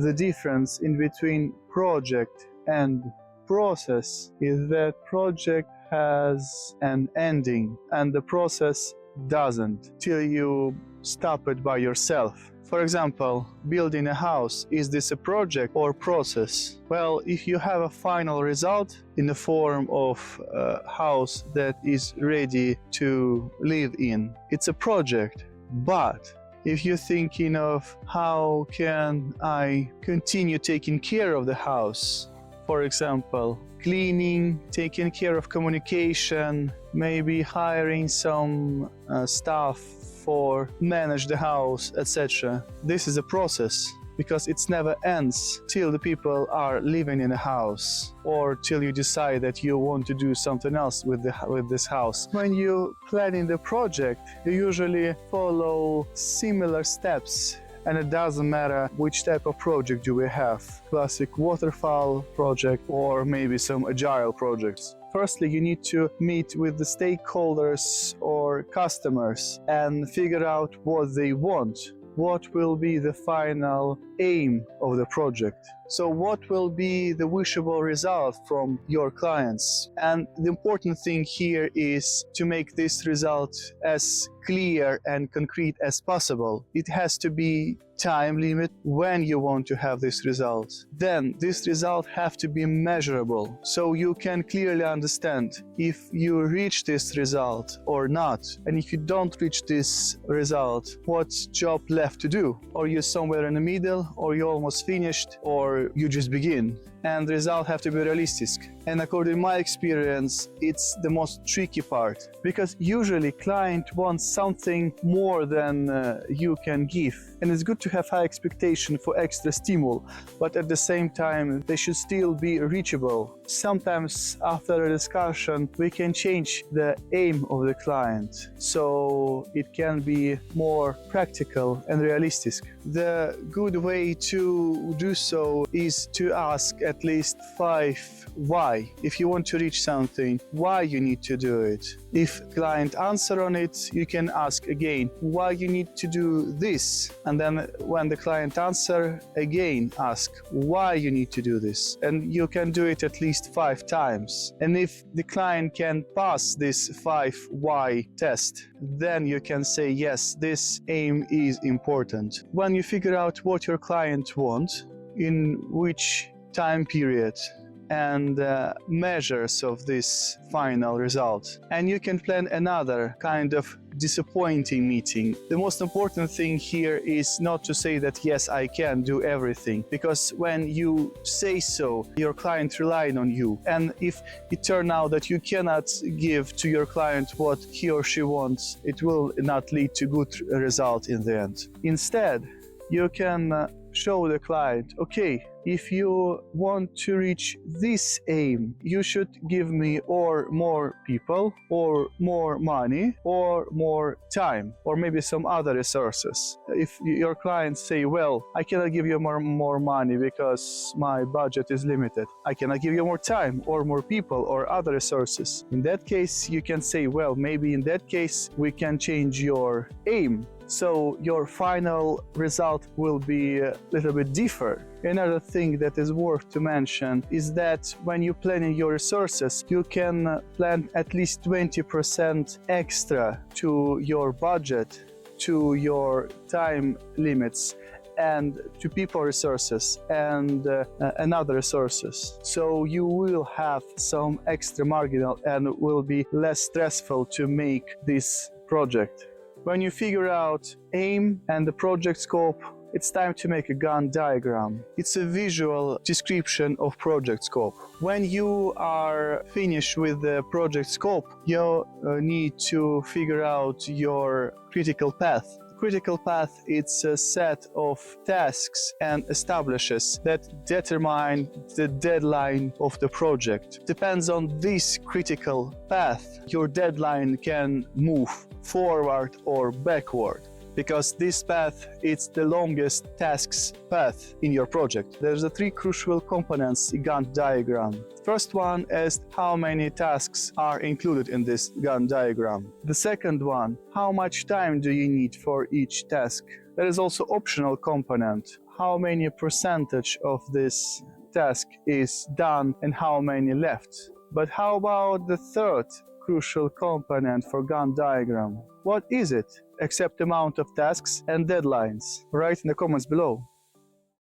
the difference in between project and process is that project has an ending and the process doesn't till you stop it by yourself. For example, building a house, is this a project or process? Well, if you have a final result in the form of a house that is ready to live in, it's a project. But if you're thinking of how can I continue taking care of the house, for example, cleaning, taking care of communication, maybe hiring some staff for manage the house, etc. This is a process because it never ends till the people are living in a house or till you decide that you want to do something else with this house. When you planning the project, you usually follow similar steps. And it doesn't matter which type of project do we have, classic waterfall project or maybe some agile projects. Firstly, you need to meet with the stakeholders or customers and figure out what they want. What will be the final aim of the project? So what will be the wishable result from your clients? And the important thing here is to make this result as clear and concrete as possible. It has to be time limit when you want to have this result. Then this result have to be measurable, so you can clearly understand if you reach this result or not. And if you don't reach this result, what's job left to do? Or you're somewhere in the middle, or you're almost finished, or you just begin. And the result have to be realistic. And according to my experience, it's the most tricky part, because usually client wants something more than you can give. And it's good to have high expectation for extra stimul, but at the same time, they should still be reachable. Sometimes after a discussion, we can change the aim of the client, so it can be more practical and realistic. The good way to do so is to ask at least 5 why. If you want to reach something, why you need to do it. If client answer on it, you can ask again why you need to do this. And then when the client answer, again ask why you need to do this. And you can do it at least 5 times. And if the client can pass this 5 why test, then you can say yes, this aim is important. When you figure out what your client wants, in which time period, and measures of this final result, and you can plan another kind of disappointing meeting. The most important thing here is not to say that yes, I can do everything, because when you say so, your client relying on you, and if it turns out that you cannot give to your client what he or she wants, it will not lead to good result in the end. Instead, you can show the client, okay, if you want to reach this aim, you should give me or more people, or more money, or more time, or maybe some other resources. If your clients say, well, I cannot give you more money because my budget is limited, I cannot give you more time, or more people, or other resources. In that case, you can say, well, maybe in that case, we can change your aim. So your final result will be a little bit different. Another thing that is worth to mention is that when you're planning your resources, you can plan at least 20% extra to your budget, to your time limits, and to people resources and other resources. So you will have some extra marginal and will be less stressful to make this project. When you figure out aim and the project scope, it's time to make a Gantt diagram. It's a visual description of project scope. When you are finished with the project scope, you need to figure out your critical path. Critical path, it's a set of tasks and establishes that determine the deadline of the project. Depends on this critical path, your deadline can move forward or backward, because this path is the longest tasks path in your project. There's the 3 crucial components in Gantt diagram. First one is how many tasks are included in this Gantt diagram. The second one, how much time do you need for each task? There is also optional component. how many percentage of this task is done and how many left. But how about the third crucial component for Gantt diagram? What is it, except amount of tasks and deadlines? Write in the comments below.